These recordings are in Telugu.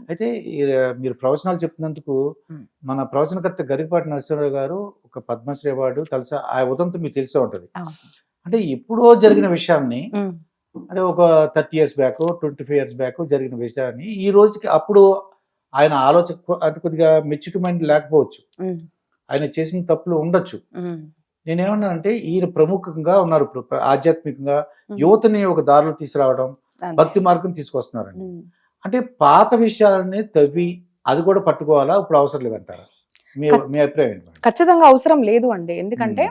అయితే మీరు ప్రవచనాలు చెప్తున్నందుకు ఉమ్. మన ప్రవచనకర్త గరికపాటి నరసింహరావు గారు ఒక పద్మశ్రీ అవార్డు తెలుసా ఆ ఉదంతం మీకు తెలిసే ఉంటది. అవును. అంటే ఎప్పుడో జరిగిన విషయాన్ని ఉమ్. అంటే ఒక 30 years బ్యాక్ 25 years బ్యాక్ జరిగిన విషయాన్ని ఈ రోజుకి అప్పుడు ఆయన ఆలోచన అంటే కొద్దిగా మెచ్యూరిటీ మైండ్ లేకపోవచ్చు, ఉమ్. ఆయన చేసిన తప్పులు ఉండొచ్చు. ఉమ్. నేనేమన్నానంటే ఈయన ప్రముఖంగా ఉన్నారు ఇప్పుడు ఆధ్యాత్మికంగా ఉమ్. యువతని ఒక దారిలో తీసుకురావడం, అంతే. భక్తి మార్గం తీసుకొస్తున్నారండి. ఉమ్. అంటే పాత విషయాలని తవ్వి అది కూడా పట్టుకోవాలా, ఇప్పుడు అవసరం లేదంటారా? మీ అభిప్రాయం ఏంటి? ఖచ్చితంగా అవసరం లేదు అండి. ఎందుకంటే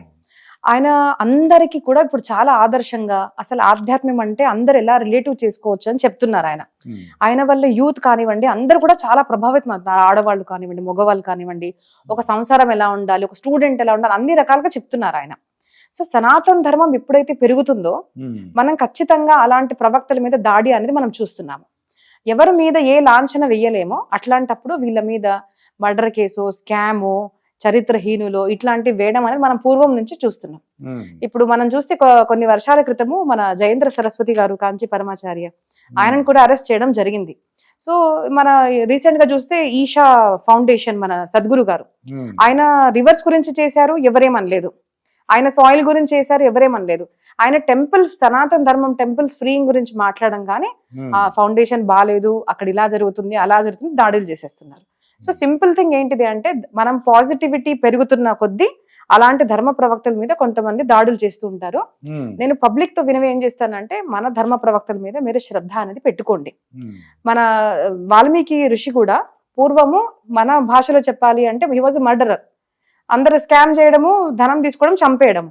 ఆయన అందరికీ కూడా ఇప్పుడు చాలా ఆదర్శంగా, అసలు ఆధ్యాత్మ్యం అంటే అందరు ఎలా రిలేటివ్ చేసుకోవచ్చు అని చెప్తున్నారు ఆయన. ఆయన వల్ల యూత్ కానివ్వండి అందరు కూడా చాలా ప్రభావితం అవుతున్నారు. ఆడవాళ్ళు కానివ్వండి, మగవాళ్ళు కానివ్వండి, ఒక సంసారం ఎలా ఉండాలి, ఒక స్టూడెంట్ ఎలా ఉండాలి, అన్ని రకాలుగా చెప్తున్నారు ఆయన. సో సనాతన ధర్మం ఎప్పుడైతే పెరుగుతుందో మనం ఖచ్చితంగా అలాంటి ప్రవక్తల మీద దాడి అనేది మనం చూస్తున్నాము. ఎవరి మీద ఏ లాంఛన వెయ్యలేమో అట్లాంటప్పుడు వీళ్ళ మీద మర్డర్ కేసు, స్కాము, చరిత్రహీనులు ఇట్లాంటివి వేయడం అనేది మనం పూర్వం నుంచి చూస్తున్నాం. ఇప్పుడు మనం చూస్తే కొన్ని వర్షాల క్రితము మన జయేంద్ర సరస్వతి గారు, కాంచి పరమాచార్య, ఆయనను కూడా అరెస్ట్ చేయడం జరిగింది. సో మన రీసెంట్ గా చూస్తే ఈషా ఫౌండేషన్ మన సద్గురు గారు, ఆయన రివర్స్ గురించి చేశారు, ఎవరేమనలేదు. ఆయన సాయిల్ గురించి చేశారు, ఎవరేమనలేదు. ఆయన టెంపుల్, సనాతన ధర్మం టెంపుల్స్ ఫ్రీయింగ్ గురించి మాట్లాడడం కానీ ఆ ఫౌండేషన్ బాగాలేదు, అక్కడ ఇలా జరుగుతుంది అలా జరుగుతుంది, దాడులు చేసేస్తున్నారు. సో సింపుల్ థింగ్ ఏంటిది అంటే మనం పాజిటివిటీ పెరుగుతున్న కొద్దీ అలాంటి ధర్మ ప్రవక్తల మీద కొంతమంది దాడులు చేస్తూ ఉంటారు. నేను పబ్లిక్ తో వినవి ఏం చేస్తానంటే మన ధర్మ ప్రవక్తల మీద మీరు శ్రద్ధ అనేది పెట్టుకోండి. మన వాల్మీకి ఋషి కూడా పూర్వము మన భాషలో చెప్పాలి అంటే హీ వాజ్ మర్డరర్. అందరు స్కామ్ చేయడము, ధనం తీసుకోవడం, చంపేయడం.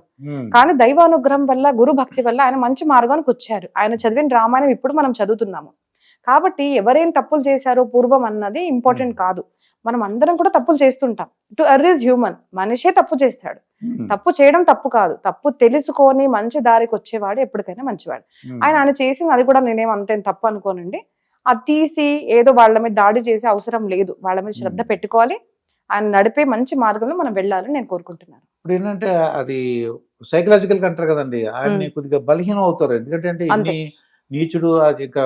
కానీ దైవానుగ్రహం వల్ల, గురు భక్తి వల్ల ఆయన మంచి మార్గానికి వచ్చారు. ఆయన చదివిన రామాయణం ఇప్పుడు మనం చదువుతున్నాము. కాబట్టి ఎవరేం తప్పులు చేశారో పూర్వం అన్నది ఇంపార్టెంట్ కాదు. మనం అందరం కూడా తప్పులు చేస్తుంటాం. To err is human. మనిషే తప్పు చేస్తాడు. తప్పు చేయడం తప్పు కాదు, తప్పు తెలుసుకొని మంచి దారికి వచ్చేవాడు ఎప్పటికైనా మంచివాడు. ఆయన చేసింది అది కూడా నేనేం అంతేం తప్పు అనుకోనండి. అది తీసి ఏదో వాళ్ళ మీద దాడి చేసే అవసరం లేదు. వాళ్ళ మీద శ్రద్ధ పెట్టుకోవాలి. ఆయన నడిపే మంచి మార్గంలో మనం వెళ్ళాలని నేను కోరుకుంటున్నాను. ఇప్పుడు ఏంటంటే అది సైకలాజికల్ గా అంటారు కదండి, ఆయన కొద్దిగా బలహీనం అవుతారు. ఎందుకంటే ఇన్ని నీచుడు అది ఇంకా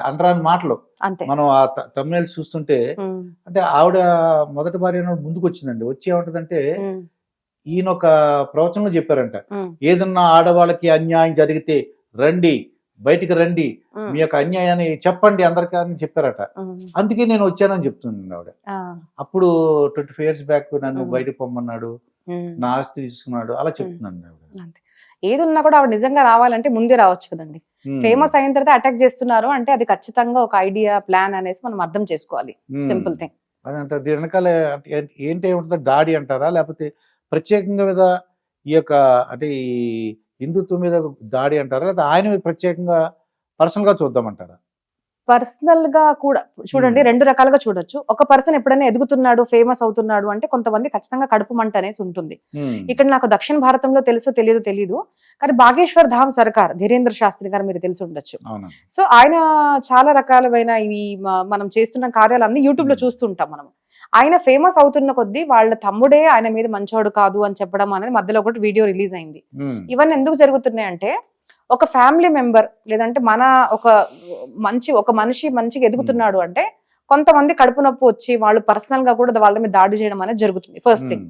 అంటరాని మాటలు మనం ఆ తమిళ చూస్తుంటే, అంటే ఆవిడ మొదటి భార్య ముందుకు వచ్చిందండి. వచ్చి ఏమంటదంటే ఈయన ఒక ప్రవచనంలో చెప్పారంట, ఏదన్నా ఆడవాళ్ళకి అన్యాయం జరిగితే రండి, బయటికి రండి, మీ యొక్క అన్యాయాన్ని చెప్పండి అందరికీ అని చెప్పారట. అందుకే నేను వచ్చానని చెప్తుంది ఆవిడ. అప్పుడు 25 years బ్యాక్ నన్ను బయటకు పొమ్మన్నాడు, నా ఆస్తి తీసుకున్నాడు, అలా చెప్తున్నాను ఆవిడ. ఏది ఉన్నా కూడా ఆవిడ నిజంగా రావాలంటే ముందే రావచ్చు కదండి. ఫేమస్ అయిన తర్వాత అటాక్ చేస్తున్నారు అంటే అది ఖచ్చితంగా ఒక ఐడియా, ప్లాన్ అనేసి మనం అర్థం చేసుకోవాలి. సింపుల్ థింగ్ అదంటే దీని వెనకాల ఏంటి ఉంటుంది, దాడి అంటారా, లేకపోతే ప్రత్యేకంగా మీద ఈ యొక్క అంటే ఈ హిందుత్వం మీద దాడి అంటారా, లేదా ఆయన మీద ప్రత్యేకంగా పర్సనల్ గా చూద్దామంటారా? పర్సనల్ గా కూడా చూడండి, రెండు రకాలుగా చూడొచ్చు. ఒక పర్సన్ ఎప్పుడైనా ఎదుగుతున్నాడు, ఫేమస్ అవుతున్నాడు అంటే కొంతమంది ఖచ్చితంగా కడుపు మంట అనేసి ఉంటుంది. ఇక్కడ నాకు దక్షిణ భారతంలో తెలుసో తెలియదు కానీ బాగేశ్వర్ ధామ్ సర్కార్ ధీరేంద్ర శాస్త్రి గారు మీరు తెలిసి ఉండొచ్చు. సో ఆయన చాలా రకాలైన ఈ మనం చేస్తున్న కార్యాలన్నీ యూట్యూబ్ లో చూస్తుంటాం మనం. ఆయన ఫేమస్ అవుతున్న కొద్దీ వాళ్ళ తమ్ముడే ఆయన మీద మంచోడు కాదు అని చెప్పడం అనేది మధ్యలో ఒకటి వీడియో రిలీజ్ అయింది. ఇవన్నీ ఎందుకు జరుగుతున్నాయి అంటే ఒక ఫ్యామిలీ మెంబర్ లేదంటే మన ఒక మనిషి మంచిగా ఎదుగుతున్నాడు అంటే కొంతమంది కడుపు నొప్పి వచ్చి వాళ్ళు పర్సనల్ గా కూడా వాళ్ళ మీద దాడి చేయడం అనేది జరుగుతుంది. First thing.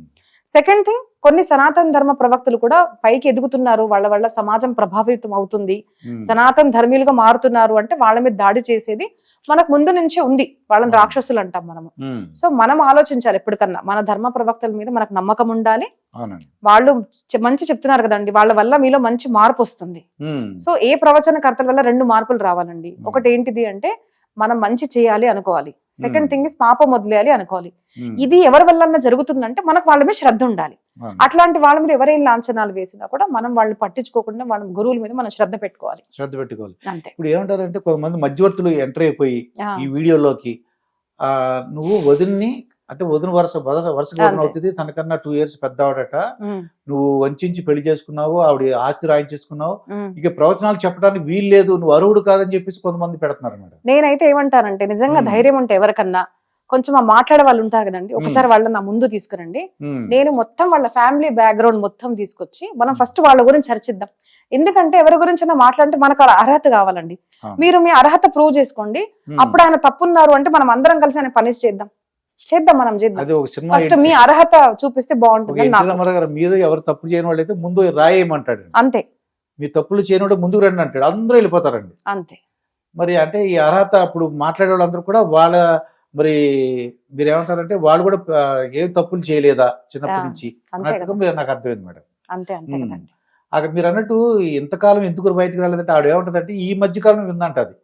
సెకండ్ థింగ్, కొన్ని సనాతన ధర్మ ప్రవక్తలు కూడా పైకి ఎదుగుతున్నారు, వాళ్ళ వల్ల సమాజం ప్రభావితం అవుతుంది, సనాతన ధర్మీయులుగా మారుతున్నారు అంటే వాళ్ళ మీద దాడి చేసేది మనకు ముందు నుంచే ఉంది. వాళ్ళని రాక్షసులు అంటాం మనము. సో మనం ఆలోచించాలి ఎప్పటికన్నా మన ధర్మ ప్రవక్తల మీద మనకు నమ్మకం ఉండాలి. వాళ్ళు మంచి చెప్తున్నారు కదండి, వాళ్ళ వల్ల మీలో మంచి మార్పు వస్తుంది. సో ఏ ప్రవచనకర్తల వల్ల రెండు మార్పులు రావాలండి. ఒకటి ఏంటిది అంటే మనం మంచి చేయాలి అనుకోవాలి. సెకండ్ థింగ్ ఇస్ పాపం వదిలేయాలి అనుకోవాలి. ఇది ఎవరి వల్ల జరుగుతుందంటే మనకు వాళ్ళ మీద శ్రద్ధ ఉండాలి. అట్లాంటి వాళ్ళ మీద ఎవరైనా లాంఛనాలు వేసినా కూడా మనం వాళ్ళని పట్టించుకోకుండా వాళ్ళ గురువుల మీద మనం శ్రద్ధ పెట్టుకోవాలి. అంతే. ఇప్పుడు ఏమంటారంటే కొంతమంది మధ్యవర్తులు ఎంటర్ అయిపోయి ఈ వీడియోలోకి నువ్వు వదిన్ని అంటే వదిన వరుసగా వదిన అవుతుంది, తనకన్నా 2 years పెద్దవాడట, నువ్వు వంచి పెళ్లి చేసుకున్నావు, ఆవిడ ఆస్తి రాయించేసుకున్నావు, ఇక ప్రవచనాలు చెప్పడానికి వీలు లేదు, నువ్వు అర్హుడు కాదని చెప్పేసి కొంతమంది పెడుతున్నారు మేడం. నేనైతే ఏమంటానంటే నిజంగా ధైర్యం ఉంటే ఎవరికన్నా కొంచెం మాట్లాడే వాళ్ళు ఉంటారు కదండి, ఒకసారి వాళ్ళని నా ముందు తీసుకురండి. నేను మొత్తం వాళ్ళ ఫ్యామిలీ బ్యాక్గ్రౌండ్ మొత్తం తీసుకొచ్చి మనం ఫస్ట్ వాళ్ళ గురించి చర్చిద్దాం. ఎందుకంటే ఎవరి గురించి మాట్లాడితే మనకు అర్హత కావాలండి. అవును. మీరు మీ అర్హత ప్రూవ్ చేసుకోండి, అప్పుడు ఆయన తప్పున్నారు అంటే మనం అందరం కలిసి ఆయన పనిష్ చేద్దాం, మనం చేద్దాం. అది ఒక సినిమా ఫస్ట్ మీ అర్హత చూపిస్తే బాగుంటుంది. ఎన్టీ రామారావు గారు మీరు ఎవరు తప్పు చేయని వాళ్ళు అయితే ముందు రాయేయమంటాడు, అంతే. మీ తప్పులు చేయని ముందుకు రండి అంటాడు, అందరూ వెళ్ళిపోతారండి. అంతే. మరి అంటే ఈ అర్హత అప్పుడు మాట్లాడే వాళ్ళందరూ కూడా వాళ్ళ మరి మీరు ఏమంటారంటే వాళ్ళు కూడా ఏం తప్పులు చేయలేదా చిన్నప్పటి నుంచి అన్నట్టుగా మీరు నాకు అర్థమైంది మేడం. అంతే అంతే కదండి. అక్కడ మీరు అన్నట్టు ఇంతకాలం ఎందుకు బయటకు రాలేదంటే ఆవిడ ఏమంటదంటే ఈ మధ్య కాలం విందంట అది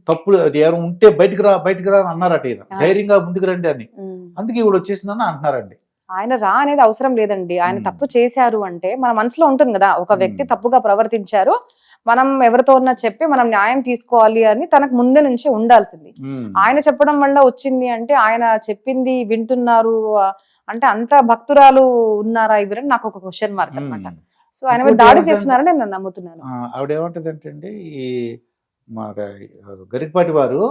తప్పులు ఎవరు ఉంటే బయటకు రా అని అన్నారట, ఈయన ధైర్యంగా ముందుకు రండి అని, అందుకే ఇవిడ వచ్చేసిందని అంటున్నారండి. ఆయన రా అనేది అవసరం లేదండి. ఆయన తప్పు చేశారు అంటే మన మనసులో ఉంటుంది కదా, ఒక వ్యక్తి తప్పుగా ప్రవర్తించారు, మనం ఎవరితో ఉన్నా చెప్పి మనం న్యాయం తీసుకోవాలి అని తనకు ముందే నుంచి ఉండాల్సింది. ఆయన చెప్పడం వల్ల వచ్చింది అంటే ఆయన చెప్పింది వింటున్నారు అంటే అంత భక్తురాలు ఉన్నారా ఇవరని నాకు ఒక క్వశ్చన్ మార్క్ అనమాట. సో ఆయన మీద దాడి చేస్తున్నారని నేను నమ్ముతున్నాను. ఆవిడ ఏమంటదంటే అండి, ఈ మా గరికపాటి వారు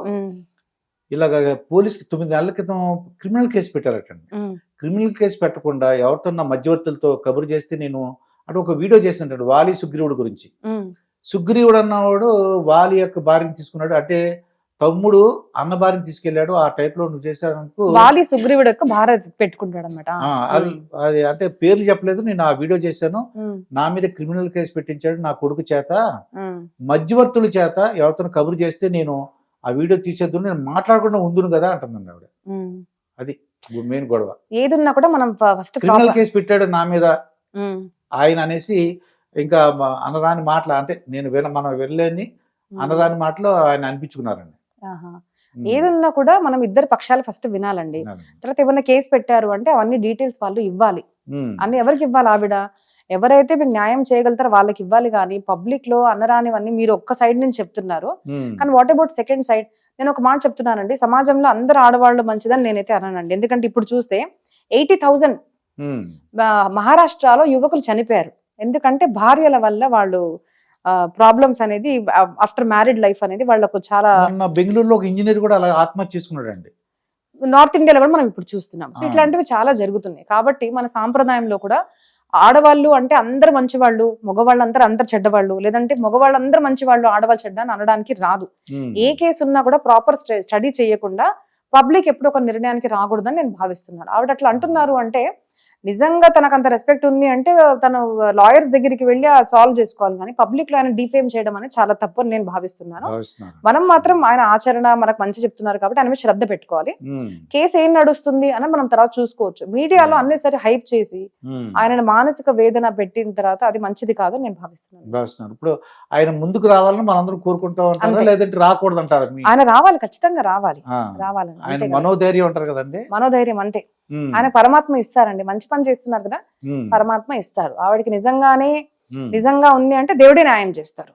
ఇలాగ పోలీస్కి 9 నెలల క్రితం క్రిమినల్ కేసు పెట్టారటండి. క్రిమినల్ కేసు పెట్టకుండా ఎవరితో మధ్యవర్తులతో కబురు చేస్తే నేను అంటే ఒక వీడియో చేసినట్టు వాలి సుగ్రీవుడు గురించి. సుగ్రీవుడు అన్నవాడు వాలి యొక్క భార్యను తీసుకున్నాడు, అంటే తమ్ముడు అన్న భార్యను తీసుకెళ్లాడు, ఆ టైప్ లో నువ్వు చేశాను వాలి సుగ్రీవుడు యొక్క భార్య పెట్టుకుంటాడు అనమాట. అది అంటే పేర్లు చెప్పలేదు, నేను ఆ వీడియో చేశాను, నా మీద క్రిమినల్ కేసు పెట్టించాడు నా కొడుకు చేత, మధ్యవర్తుల చేత ఎవరితో కబురు చేస్తే నేను ఆ వీడియో తీసేద్దు, నేను మాట్లాడకుండా ఉందును కదా అంటుందండి ఆవిడ. అది మెయిన్ గొడవ. ఏదున్నా కూడా మనం ఫస్ట్ క్రిమినల్ కేసు పెట్టాడు నా మీద ఆయన అనేసి ఇంకా అనరాని మాటలు, అంటే నేను మనం వెళ్ళని అనరాని మాటలు ఆయన అనిపించుకున్నారండి. ఏదున్నా కూడా మనం ఇద్దరు పక్షాలు ఫస్ట్ వినాలండి. తర్వాత ఏమన్నా కేసు పెట్టారు అంటే అవన్నీ డీటెయిల్స్ వాళ్ళు ఇవ్వాలి. అన్ని ఎవరికి ఇవ్వాలి? ఆవిడ ఎవరైతే మీకు న్యాయం చేయగలుగుతారో వాళ్ళకి ఇవ్వాలి. కానీ పబ్లిక్ లో అనరానివన్నీ మీరు ఒక్క సైడ్ నుంచి చెప్తున్నారు, కానీ వాట్ అబౌట్ సెకండ్ సైడ్? నేను ఒక మాట చెప్తున్నానండి, సమాజంలో అందరు ఆడవాళ్ళు మంచిదని నేనైతే అన్నానండి. ఎందుకంటే ఇప్పుడు చూస్తే 80,000 మహారాష్ట్రలో యువకులు చనిపోయారు. ఎందుకంటే భార్యల వల్ల వాళ్ళు ప్రాబ్లమ్స్ అనేది ఆఫ్టర్ మ్యారీడ్ లైఫ్ అనేది వాళ్ళకు చాలా. బెంగళూరులో ఒక ఇంజనీర్ కూడా అలా ఆత్మహత్య చేసుకున్నాడు అండి. నార్త్ ఇండియాలో కూడా మనం ఇప్పుడు చూస్తున్నాం. సో ఇట్లాంటివి చాలా జరుగుతున్నాయి. కాబట్టి మన సాంప్రదాయంలో కూడా ఆడవాళ్ళు అంటే అందరు మంచివాళ్ళు, మగవాళ్ళందరూ అందరు చెడ్డవాళ్ళు, లేదంటే మగవాళ్ళందరూ మంచివాళ్ళు ఆడవాళ్ళు చెడ్డ అని అనడానికి రాదు. ఏ కేసు ఉన్నా కూడా ప్రాపర్ స్టడీ చేయకుండా పబ్లిక్ ఎప్పుడు ఒక నిర్ణయానికి రాకూడదని నేను భావిస్తున్నాను. ఆవిడ అట్లా అంటున్నారు అంటే నిజంగా తనకు అంత రెస్పెక్ట్ ఉంది అంటే తను లాయర్స్ దగ్గరికి వెళ్ళి సాల్వ్ చేసుకోవాలి. కానీ పబ్లిక్ లో ఆయన డిఫేమ్ చేయడం అనేది చాలా తప్పు అని నేను భావిస్తున్నాను. మనం మాత్రం ఆయన ఆచరణ మనకు మంచి చెప్తున్నారు కాబట్టి ఆయన మీద శ్రద్ధ పెట్టుకోవాలి. కేసు ఏం నడుస్తుంది అని మనం తర్వాత చూసుకోవచ్చు. మీడియాలో అన్నిసరి హైప్ చేసి ఆయన మానసిక వేదన పెట్టిన తర్వాత అది మంచిది కాదని నేను భావిస్తున్నాను. ఇప్పుడు ఆయన ముందుకు రావాలని మనందరం కోరుకుంటా ఉంటారు, లేదంటే రాకూడదు అంటారు? ఆయన రావాలి, ఖచ్చితంగా రావాలి. మనోధైర్యం అంటారు కదండి, మనోధైర్యం అంతే. ఆయన పరమాత్మ ఇస్తారండి, మంచి పని చేస్తున్నారు కదా, పరమాత్మ ఇస్తారు. ఆవిడకి నిజంగా ఉంది అంటే దేవుడే న్యాయం చేస్తారు.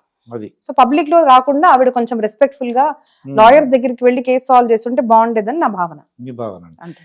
సో పబ్లిక్ లో రాకుండా ఆవిడ కొంచెం రెస్పెక్ట్ఫుల్ గా లాయర్స్ దగ్గరికి వెళ్ళి కేసు సాల్వ్ చేస్తుంటే బాగుండేదని నా భావన. అంతే.